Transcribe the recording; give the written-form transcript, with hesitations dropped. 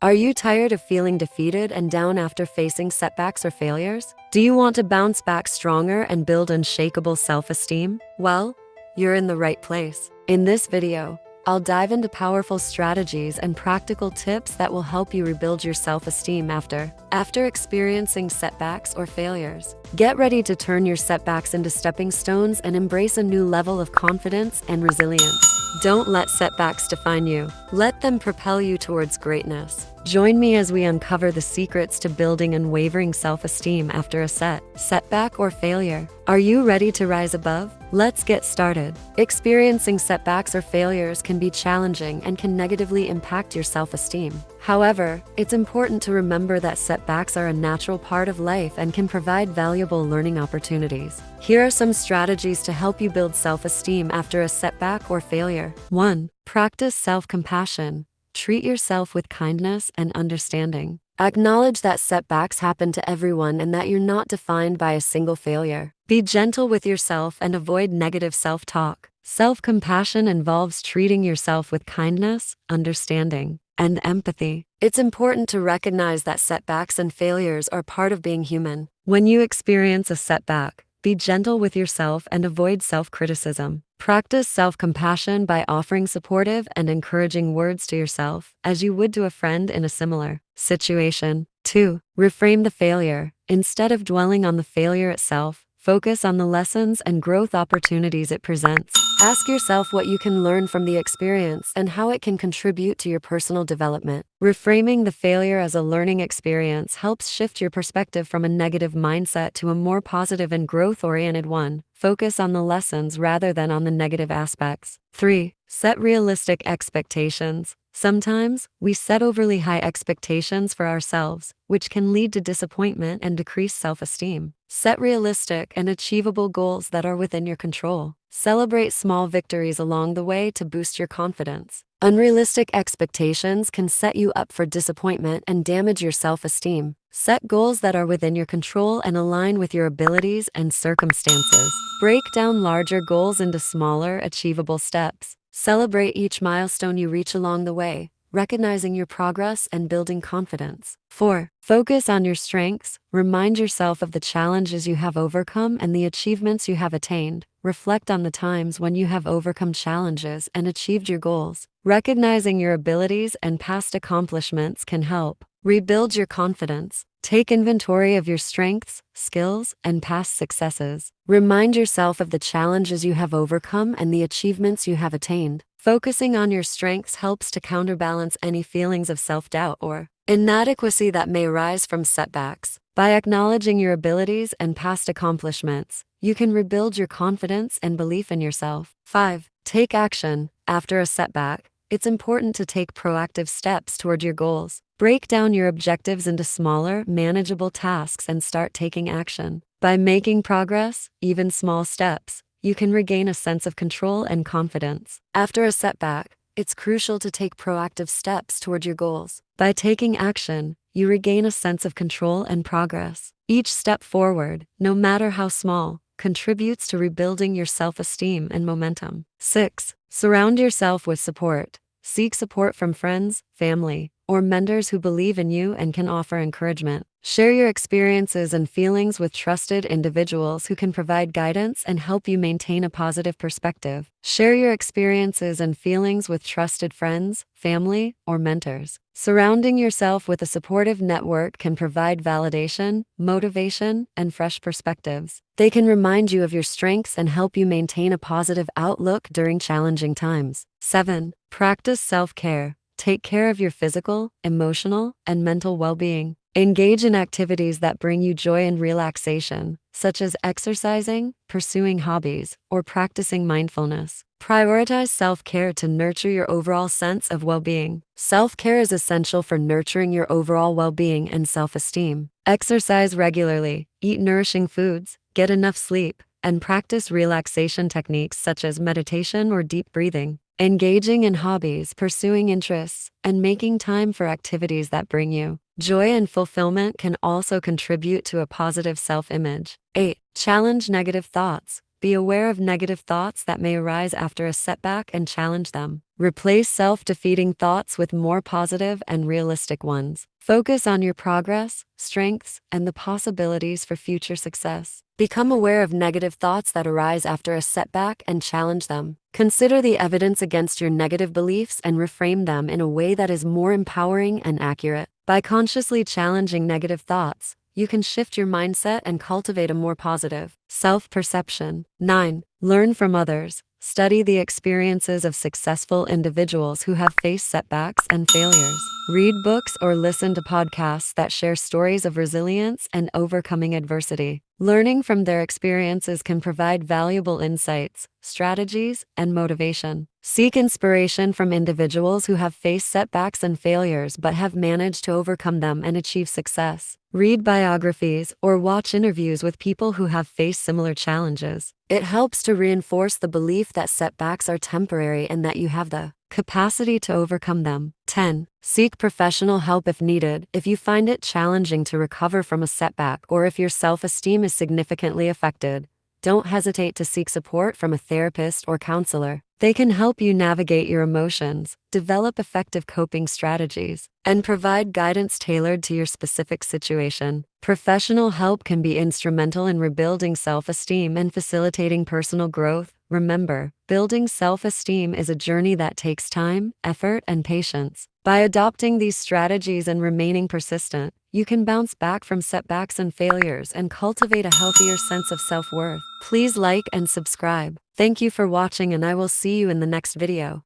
Are you tired of feeling defeated and down after facing setbacks or failures? Do you want to bounce back stronger and build unshakable self-esteem? Well, you're in the right place. In this video, I'll dive into powerful strategies and practical tips that will help you rebuild your self-esteem after experiencing setbacks or failures. Get ready to turn your setbacks into stepping stones and embrace a new level of confidence and resilience. Don't let setbacks define you. Let them propel you towards greatness. Join me as we uncover the secrets to building unwavering self-esteem after a setback or failure. Are you ready to rise above? Let's get started. Experiencing setbacks or failures can be challenging and can negatively impact your self-esteem. However, it's important to remember that setbacks are a natural part of life and can provide valuable learning opportunities. Here are some strategies to help you build self-esteem after a setback or failure. 1. Practice self-compassion. Treat yourself with kindness and understanding. Acknowledge that setbacks happen to everyone and that you're not defined by a single failure. Be gentle with yourself and avoid negative self-talk. Self-compassion involves treating yourself with kindness, understanding, and empathy. It's important to recognize that setbacks and failures are part of being human. When you experience a setback, be gentle with yourself and avoid self-criticism. Practice self-compassion by offering supportive and encouraging words to yourself, as you would to a friend in a similar situation. 2. Reframe the failure. Instead of dwelling on the failure itself, focus on the lessons and growth opportunities it presents. Ask yourself what you can learn from the experience and how it can contribute to your personal development. Reframing the failure as a learning experience helps shift your perspective from a negative mindset to a more positive and growth-oriented one. Focus on the lessons rather than on the negative aspects. 3. Set realistic expectations. Sometimes, we set overly high expectations for ourselves, which can lead to disappointment and decreased self-esteem. Set realistic and achievable goals that are within your control. Celebrate small victories along the way to boost your confidence. Unrealistic expectations can set you up for disappointment and damage your self-esteem. Set goals that are within your control and align with your abilities and circumstances. Break down larger goals into smaller, achievable steps. Celebrate each milestone you reach along the way, recognizing your progress and building confidence. 4. Focus on your strengths. Remind yourself of the challenges you have overcome and the achievements you have attained. Reflect on the times when you have overcome challenges and achieved your goals. Recognizing your abilities and past accomplishments can help rebuild your confidence. Take inventory of your strengths, skills, and past successes. Remind yourself of the challenges you have overcome and the achievements you have attained. Focusing on your strengths helps to counterbalance any feelings of self-doubt or inadequacy that may arise from setbacks. By acknowledging your abilities and past accomplishments, you can rebuild your confidence and belief in yourself. 5. Take action. After a setback, it's important to take proactive steps toward your goals. Break down your objectives into smaller, manageable tasks and start taking action. By making progress, even small steps, you can regain a sense of control and confidence. After a setback, it's crucial to take proactive steps toward your goals. By taking action, you regain a sense of control and progress. Each step forward, no matter how small, contributes to rebuilding your self-esteem and momentum. 6. Surround yourself with support. Seek support from friends, family, or mentors who believe in you and can offer encouragement. Share your experiences and feelings with trusted individuals who can provide guidance and help you maintain a positive perspective. Share your experiences and feelings with trusted friends, family, or mentors. Surrounding yourself with a supportive network can provide validation, motivation, and fresh perspectives. They can remind you of your strengths and help you maintain a positive outlook during challenging times. 7. Practice self-care. Take care of your physical, emotional, and mental well-being. Engage in activities that bring you joy and relaxation, such as exercising, pursuing hobbies, or practicing mindfulness. Prioritize self-care to nurture your overall sense of well-being. Self-care is essential for nurturing your overall well-being and self-esteem. Exercise regularly, eat nourishing foods, get enough sleep, and practice relaxation techniques such as meditation or deep breathing. Engaging in hobbies, pursuing interests, and making time for activities that bring you joy and fulfillment can also contribute to a positive self-image. 8. Challenge negative thoughts. Be aware of negative thoughts that may arise after a setback and challenge them. Replace self-defeating thoughts with more positive and realistic ones. Focus on your progress, strengths, and the possibilities for future success. Become aware of negative thoughts that arise after a setback and challenge them. Consider the evidence against your negative beliefs and reframe them in a way that is more empowering and accurate. By consciously challenging negative thoughts, you can shift your mindset and cultivate a more positive self-perception. 9. Learn from others. Study the experiences of successful individuals who have faced setbacks and failures. Read books or listen to podcasts that share stories of resilience and overcoming adversity. Learning from their experiences can provide valuable insights, strategies, and motivation. Seek inspiration from individuals who have faced setbacks and failures but have managed to overcome them and achieve success. Read biographies or watch interviews with people who have faced similar challenges. It helps to reinforce the belief that setbacks are temporary and that you have the capacity to overcome them. 10. Seek professional help if needed. If you find it challenging to recover from a setback or if your self-esteem is significantly affected, don't hesitate to seek support from a therapist or counselor. They can help you navigate your emotions, develop effective coping strategies, and provide guidance tailored to your specific situation. Professional help can be instrumental in rebuilding self-esteem and facilitating personal growth. Remember, building self-esteem is a journey that takes time, effort, and patience. By adopting these strategies and remaining persistent, you can bounce back from setbacks and failures and cultivate a healthier sense of self-worth. Please like and subscribe. Thank you for watching, and I will see you in the next video.